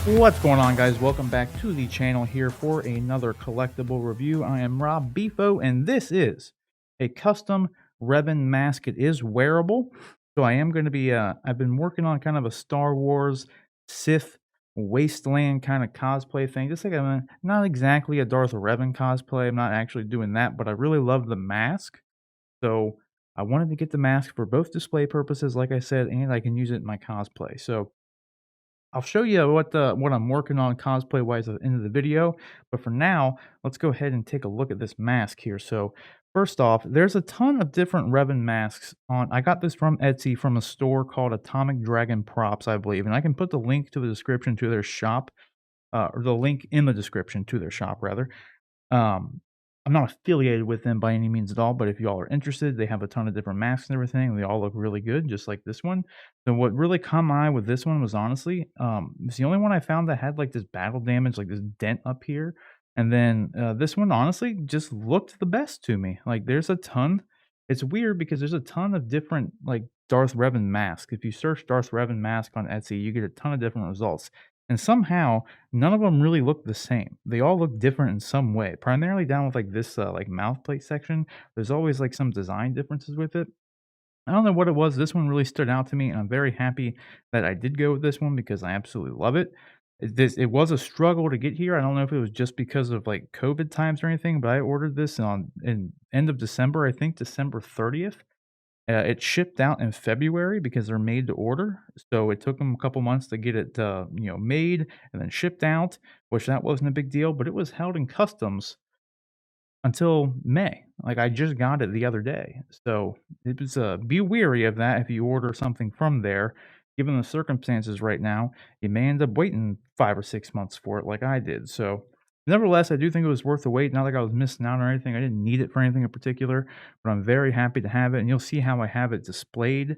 What's going on, guys? Welcome back to the channel here for another collectible review. I am Rob Bifo, and this is a custom Reven Mask. It is wearable, so I am going to be, I've been working on kind of a Star Wars Sith Wasteland kind of cosplay thing. Just like not exactly a Darth Revan cosplay. I'm not actually doing that, but I really love the mask. So I wanted to get the mask for both display purposes, like I said, and I can use it in my cosplay. So I'll show you what I'm working on cosplay wise at the end of the video, but for now, let's go ahead and take a look at this mask here. So first off, there's a ton of different Reven masks on. I got this from Etsy from a store called Atomic Dragon Props, I believe, and I can put the link to the description to their shop, or the link in the description to their shop rather. Um, I'm not affiliated with them by any means at all, but if y'all are interested, they have a ton of different masks and everything. And they all look really good, just like this one. So what really caught my eye with this one was honestly, it's the only one I found that had like this battle damage, like this dent up here. And then this one honestly just looked the best to me. Like there's a ton. It's weird because there's a ton of different like Darth Revan masks. If you search Darth Revan mask on Etsy, you get a ton of different results. And somehow none of them really look the same. They all look different in some way, primarily down with, like, this, like, mouth plate section. There's always, like, some design differences with it. I don't know what it was. This one really stood out to me, and I'm very happy that I did go with this one because I absolutely love it. It was a struggle to get here. I don't know if it was just because of, like, COVID times or anything, but I ordered this in end of December, I think December 30th. It shipped out in February because they're made to order, so it took them a couple months to get it, made and then shipped out, which that wasn't a big deal, but it was held in customs until May. Like, I just got it the other day, so it was, be wary of that if you order something from there. Given the circumstances right now, you may end up waiting 5 or 6 months for it like I did, so nevertheless, I do think it was worth the wait, not like I was missing out or anything. I didn't need it for anything in particular, but I'm very happy to have it, and you'll see how I have it displayed,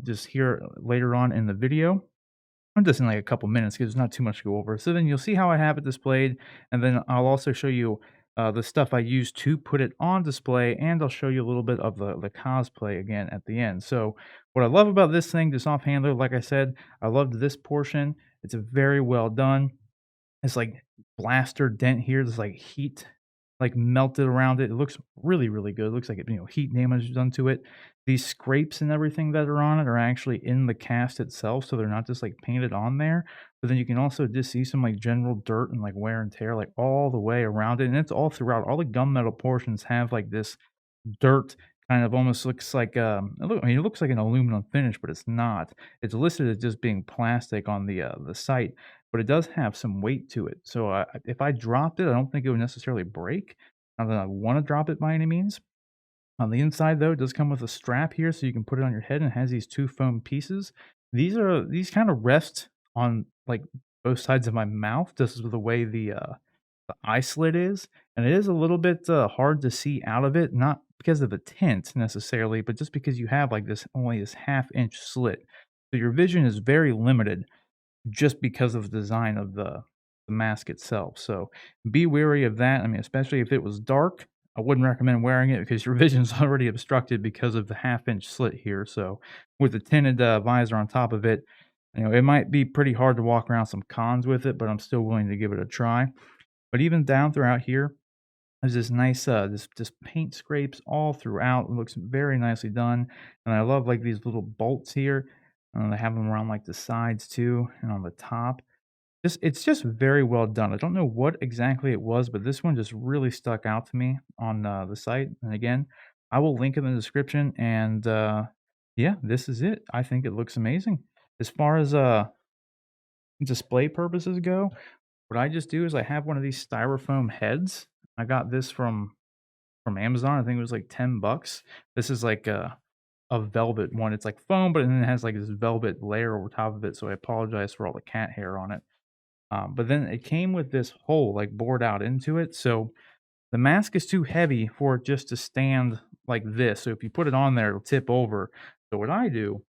just here later on in the video. I'm just in like a couple minutes because there's not too much to go over. So then you'll see how I have it displayed, and then I'll also show you the stuff I use to put it on display, and I'll show you a little bit of the cosplay again at the end. So what I love about this thing, just offhand, like I said, I loved this portion. It's a very well done. It's like blaster dent here. There's like heat like melted around it. It looks really, really good. It looks like it, heat damage is done to it. These scrapes and everything that are on it are actually in the cast itself, so they're not just like painted on there. But then you can also just see some like general dirt and like wear and tear like all the way around it, and it's all throughout. All the gunmetal portions have like this dirt kind of almost looks like I mean it looks like an aluminum finish, but it's not. It's listed as just being plastic on the site, but it does have some weight to it. So if I dropped it, I don't think it would necessarily break. Not that I want to drop it by any means. On the inside, though, it does come with a strap here, so you can put it on your head, and it has these two foam pieces. These kind of rest on like both sides of my mouth, just with the way the eye slit is, and it is a little bit hard to see out of it, not because of the tint necessarily, but just because you have like this only this half-inch slit, so your vision is very limited just because of the design of the mask itself. So be wary of that. I mean, especially if it was dark, I wouldn't recommend wearing it because your vision's already obstructed because of the half-inch slit here. So with the tinted visor on top of it, it might be pretty hard to walk around some cons with it, but I'm still willing to give it a try. But even down throughout here, there's this nice this paint scrapes all throughout. It looks very nicely done, and I love like these little bolts here. They have them around like the sides too, and on the top. It's just very well done. I don't know what exactly it was, but this one just really stuck out to me on the site. And again, I will link in the description. And yeah, this is it. I think it looks amazing. As far as display purposes go, what I just do is I have one of these styrofoam heads. I got this from Amazon. I think it was like $10. This is like a velvet one. It's like foam, but then it has like this velvet layer over top of it. So I apologize for all the cat hair on it. But then it came with this hole like bored out into it. So the mask is too heavy for it just to stand like this. So if you put it on there, it'll tip over. So what I do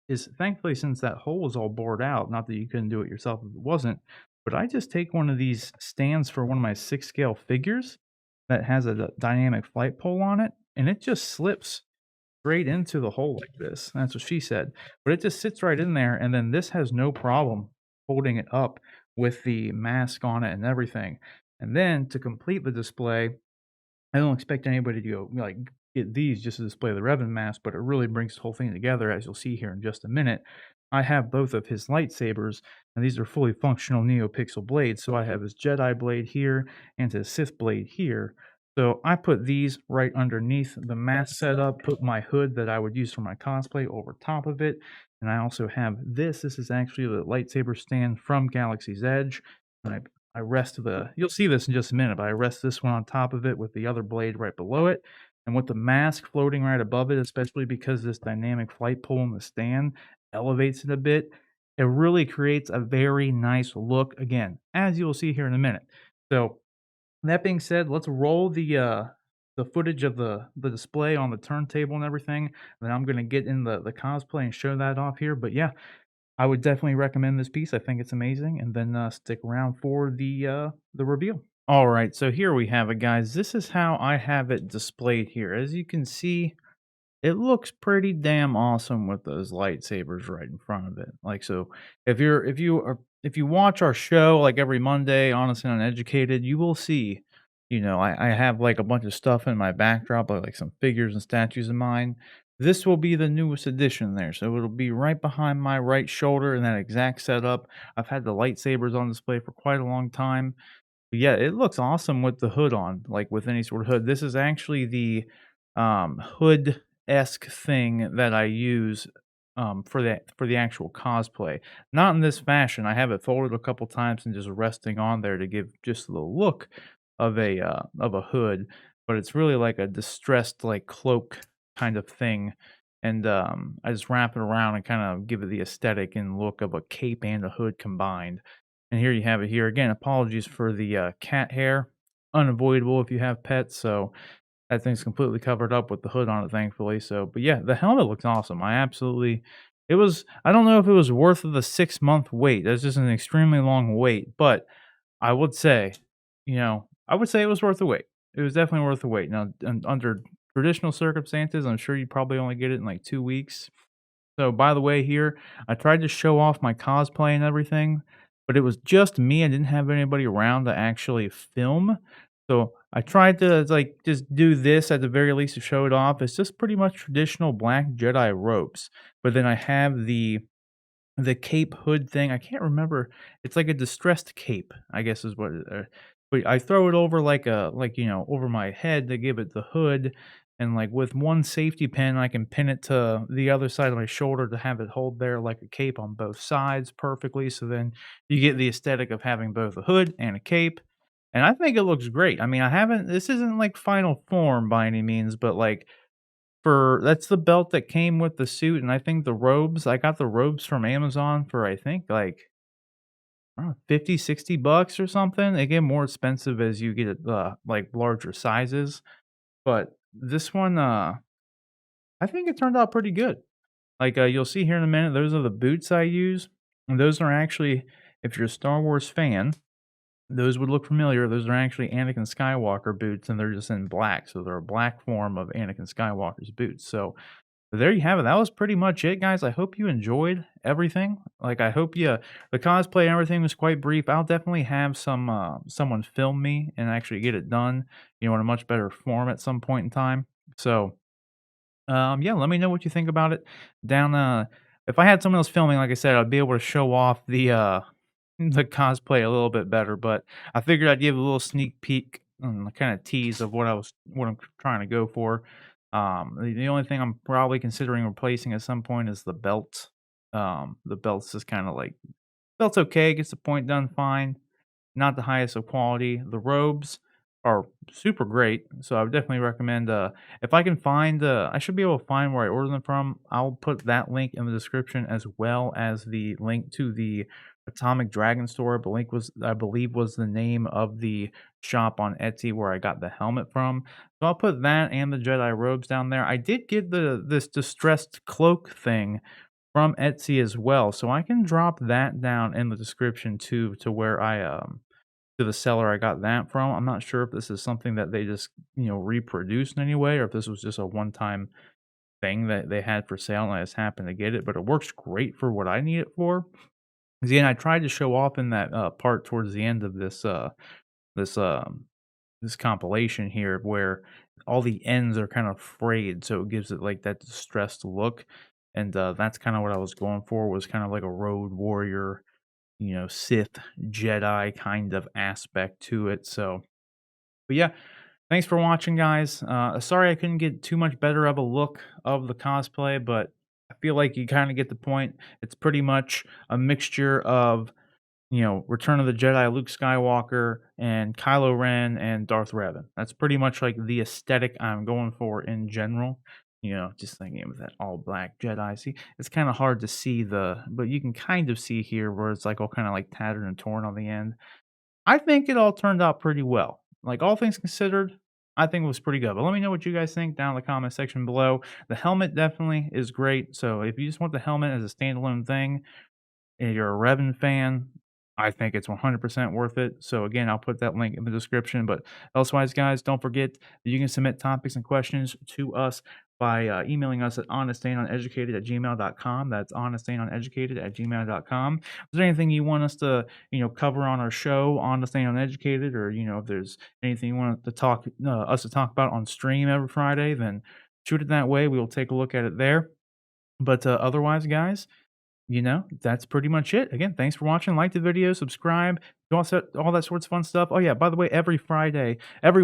is thankfully, since that hole was all bored out, not that you couldn't do it yourself if it wasn't, but I just take one of these stands for one of my 6 scale figures that has a dynamic flight pole on it, and it just slips straight into the hole like this. That's what she said. But it just sits right in there, and then this has no problem holding it up with the mask on it and everything. And then to complete the display, I don't expect anybody to go, like, get these just to display the Reven Mask, but it really brings the whole thing together, as you'll see here in just a minute. I have both of his lightsabers, and these are fully functional NeoPixel blades, so I have his Jedi blade here and his Sith blade here. So I put these right underneath the mask setup, put my hood that I would use for my cosplay over top of it, and I also have this. This is actually the lightsaber stand from Galaxy's Edge, and I rest you'll see this in just a minute, but I rest this one on top of it with the other blade right below it. And with the mask floating right above it, especially because this dynamic flight pole in the stand elevates it a bit, it really creates a very nice look, again, as you'll see here in a minute. So that being said, let's roll the footage of the display on the turntable and everything. Then I'm gonna get in the cosplay and show that off here. But yeah, I would definitely recommend this piece. I think it's amazing, and then, stick around for the reveal. Alright, so here we have it, guys. This is how I have it displayed here. As you can see, it looks pretty damn awesome with those lightsabers right in front of it. Like, so if you watch our show, like, every Monday, Honest and Uneducated, you will see, I have, like, a bunch of stuff in my backdrop, like some figures and statues of mine. This will be the newest addition there, so it'll be right behind my right shoulder in that exact setup. I've had the lightsabers on display for quite a long time. Yeah, it looks awesome with the hood on, like, with any sort of hood. This is actually the, hood-esque thing that I use, for the actual cosplay. Not in this fashion, I have it folded a couple times and just resting on there to give just the look of a hood, but it's really like a distressed, like, cloak kind of thing, and, I just wrap it around and kinda give it the aesthetic and look of a cape and a hood combined. And here you have it here. Again, apologies for the, cat hair. Unavoidable if you have pets, so that thing's completely covered up with the hood on it, thankfully, so but yeah, the helmet looks awesome. I don't know if it was worth the 6-month wait. That's just an extremely long wait, but I would say, I would say it was worth the wait. It was definitely worth the wait. Now, under traditional circumstances, I'm sure you'd probably only get it in, like, 2 weeks. So, by the way, here, I tried to show off my cosplay and everything, but it was just me. I didn't have anybody around to actually film. So, I tried to, like, just do this at the very least to show it off. It's just pretty much traditional black Jedi robes. But then I have the cape hood thing. I can't remember. It's like a distressed cape, I guess is what but I throw it over over my head to give it the hood, and, like, with one safety pin, I can pin it to the other side of my shoulder to have it hold there like a cape on both sides perfectly, so then you get the aesthetic of having both a hood and a cape, and I think it looks great. I mean, I haven't this isn't, like, final form by any means, but, like, for that's the belt that came with the suit, and I think the robes I got the robes from Amazon for, I think, like, I don't know, 50, $60 or something. They get more expensive as you get, like, larger sizes, but this one, I think it turned out pretty good. Like, you'll see here in a minute, those are the boots I use, and those are actually, if you're a Star Wars fan, those would look familiar. Those are actually Anakin Skywalker boots, and they're just in black, so they're a black form of Anakin Skywalker's boots, so there you have it. That was pretty much it, guys. I hope you enjoyed everything. Like, I hope the cosplay and everything was quite brief. I'll definitely have someone film me and actually get it done, in a much better form at some point in time. So, yeah, let me know what you think about it down. If I had someone else filming, like I said, I'd be able to show off the cosplay a little bit better. But I figured I'd give a little sneak peek and kind of tease of what I'm trying to go for. The only thing I'm probably considering replacing at some point is the belt. The belt's just kind of like belt's okay, gets the point done fine, not the highest of quality. The robes are super great, so I would definitely recommend, if I can find, I should be able to find where I ordered them from. I'll put that link in the description as well as the link to the Atomic Dragon store. The link was, I believe, was the name of the shop on Etsy where I got the helmet from. So I'll put that and the Jedi robes down there. I did get this distressed cloak thing from Etsy as well, so I can drop that down in the description too, to where to the seller I got that from. I'm not sure if this is something that they just, reproduced in any way, or if this was just a one-time thing that they had for sale and I just happened to get it, but it works great for what I need it for. Again, I tried to show off in that part towards the end of this this compilation here where all the ends are kind of frayed, so it gives it like that distressed look. And that's kind of what I was going for, was kind of like a road warrior, Sith Jedi kind of aspect to it. So, but yeah, thanks for watching, guys. Sorry I couldn't get too much better of a look of the cosplay, but I feel like you kind of get the point. It's pretty much a mixture of, Return of the Jedi, Luke Skywalker, and Kylo Ren and Darth Revan. That's pretty much like the aesthetic I'm going for in general. Just thinking of that all black Jedi. See, it's kind of hard to see but you can kind of see here where it's like all kind of like tattered and torn on the end. I think it all turned out pretty well. Like, all things considered, I think it was pretty good. But let me know what you guys think down in the comment section below. The helmet definitely is great. So if you just want the helmet as a standalone thing, and you're a Reven fan, I think it's 100% worth it. So again, I'll put that link in the description. But elsewise, guys, don't forget that you can submit topics and questions to us by emailing us at honestanduneducated@gmail.com. That's honestanduneducated@gmail.com. Is there anything you want us to, cover on our show, Honest and Uneducated, or if there's anything you want to talk us to talk about on stream every Friday, then shoot it that way. We will take a look at it there. But otherwise, guys, that's pretty much it. Again, thanks for watching. Like the video, subscribe, do all that sorts of fun stuff. Oh yeah, by the way, every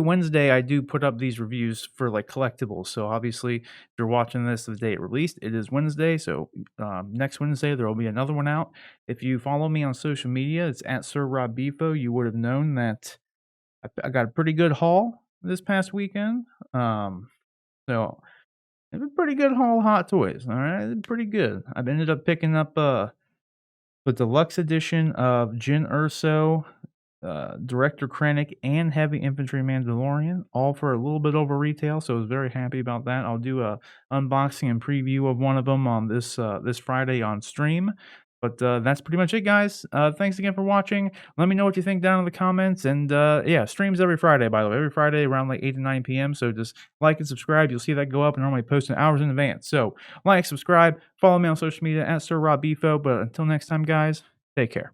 Wednesday, I do put up these reviews for like collectibles. So obviously, if you're watching this the day it released, it is Wednesday. So next Wednesday there will be another one out. If you follow me on social media, it's at Sir Rob Bifo. You would have known that I got a pretty good haul this past weekend. So it's a pretty good haul of Hot Toys, all right? Pretty good. I've ended up picking up the deluxe edition of Jyn Erso, Director Krennic, and Heavy Infantry Mandalorian, all for a little bit over retail, so I was very happy about that. I'll do a unboxing and preview of one of them on this Friday on stream. But that's pretty much it, guys. Thanks again for watching. Let me know what you think down in the comments. And yeah, streams every Friday, by the way. Every Friday around like 8 to 9 p.m. So just like and subscribe. You'll see that go up. And normally posting hours in advance. So like, subscribe, follow me on social media at Sir Rob Bifo. But until next time, guys, take care.